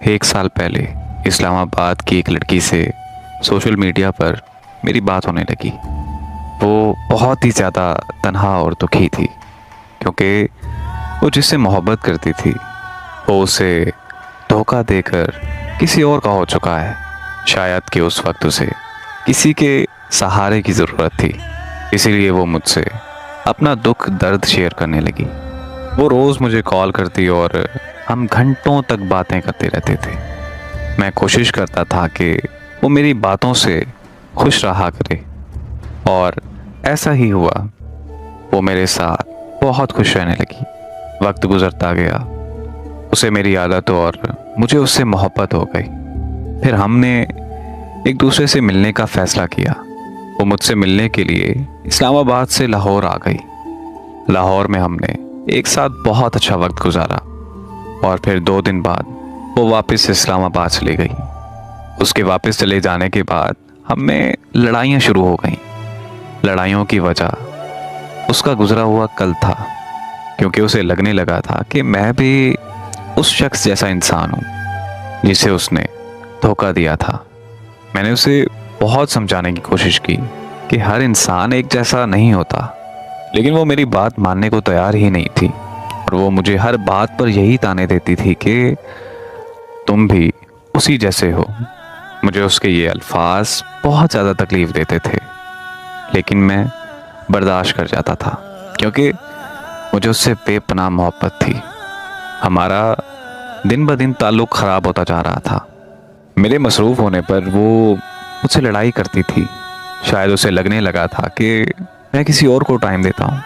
एक साल पहले इस्लामाबाद की एक लड़की से सोशल मीडिया पर मेरी बात होने लगी। वो बहुत ही ज़्यादा तन्हा और दुखी थी क्योंकि वो जिससे मोहब्बत करती थी वो उसे धोखा देकर किसी और का हो चुका है। शायद कि उस वक्त उसे किसी के सहारे की ज़रूरत थी, इसीलिए वो मुझसे अपना दुख दर्द शेयर करने लगी। वो रोज़ मुझे कॉल करती और हम घंटों तक बातें करते रहते थे। मैं कोशिश करता था कि वो मेरी बातों से खुश रहा करे और ऐसा ही हुआ। वो मेरे साथ बहुत खुश रहने लगी। वक्त गुजरता गया, उसे मेरी आदत और मुझे उससे मोहब्बत हो गई। फिर हमने एक दूसरे से मिलने का फैसला किया। वो मुझसे मिलने के लिए इस्लामाबाद से लाहौर आ गई। लाहौर में हमने एक साथ बहुत अच्छा वक्त गुजारा और फिर 2 दिन बाद वो वापस इस्लामाबाद चली गई। उसके वापस चले जाने के बाद हम में लड़ाइयाँ शुरू हो गईं। लड़ाइयों की वजह उसका गुजरा हुआ कल था, क्योंकि उसे लगने लगा था कि मैं भी उस शख्स जैसा इंसान हूँ जिसे उसने धोखा दिया था। मैंने उसे बहुत समझाने की कोशिश की कि हर इंसान एक जैसा नहीं होता, लेकिन वो मेरी बात मानने को तैयार ही नहीं थी और वो मुझे हर बात पर यही ताने देती थी कि तुम भी उसी जैसे हो। मुझे उसके ये अल्फाज बहुत ज़्यादा तकलीफ़ देते थे, लेकिन मैं बर्दाश्त कर जाता था क्योंकि मुझे उससे बेपनाह मोहब्बत थी। हमारा दिन ब दिन ताल्लुक़ ख़राब होता जा रहा था। मेरे मसरूफ़ होने पर वो मुझसे लड़ाई करती थी। शायद उसे लगने लगा था कि मैं किसी और को टाइम देता हूँ,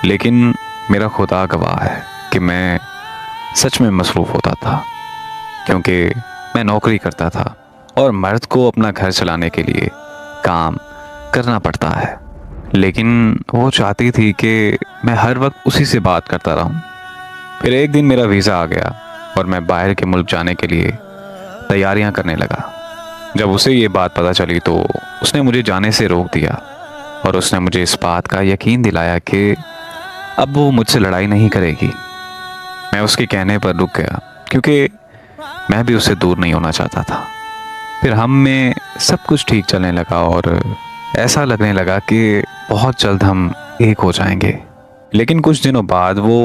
लेकिन मेरा खुदा गवाह है कि मैं सच में मसरूफ़ होता था, क्योंकि मैं नौकरी करता था और मर्द को अपना घर चलाने के लिए काम करना पड़ता है। लेकिन वो चाहती थी कि मैं हर वक्त उसी से बात करता रहूं। फिर एक दिन मेरा वीज़ा आ गया और मैं बाहर के मुल्क जाने के लिए तैयारियां करने लगा। जब उसे ये बात पता चली तो उसने मुझे जाने से रोक दिया और उसने मुझे इस बात का यकीन दिलाया कि अब वो मुझसे लड़ाई नहीं करेगी। मैं उसके कहने पर रुक गया क्योंकि मैं भी उससे दूर नहीं होना चाहता था। फिर हम में सब कुछ ठीक चलने लगा और ऐसा लगने लगा कि बहुत जल्द हम एक हो जाएंगे। लेकिन कुछ दिनों बाद वो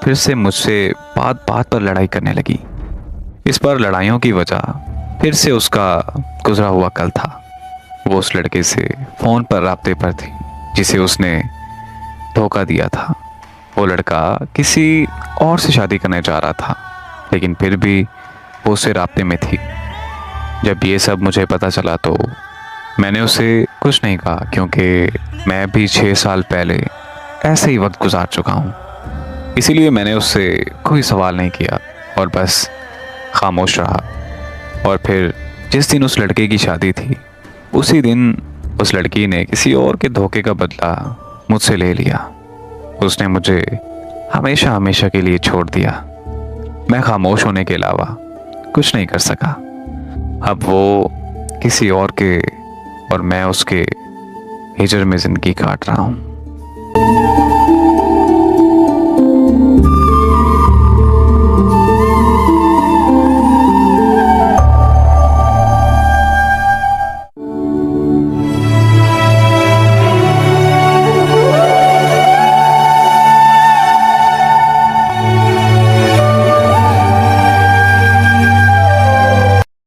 फिर से मुझसे बात बात पर लड़ाई करने लगी। इस पर लड़ाइयों की वजह फिर से उसका गुजरा हुआ कल था। वो उस लड़के से फ़ोन पर राब्ते पर थी जिसे उसने धोखा दिया था। वो लड़का किसी और से शादी करने जा रहा था, लेकिन फिर भी वो उससे राब्ते में थी। जब ये सब मुझे पता चला तो मैंने उसे कुछ नहीं कहा, क्योंकि मैं भी 6 साल पहले ऐसे ही वक्त गुजार चुका हूँ। इसीलिए मैंने उससे कोई सवाल नहीं किया और बस खामोश रहा। और फिर जिस दिन उस लड़के की शादी थी, उसी दिन उस लड़की ने किसी और के धोखे का बदला मुझसे ले लिया। उसने मुझे हमेशा हमेशा के लिए छोड़ दिया। मैं खामोश होने के अलावा कुछ नहीं कर सका। अब वो किसी और के और मैं उसके हिजर में ज़िंदगी काट रहा हूँ।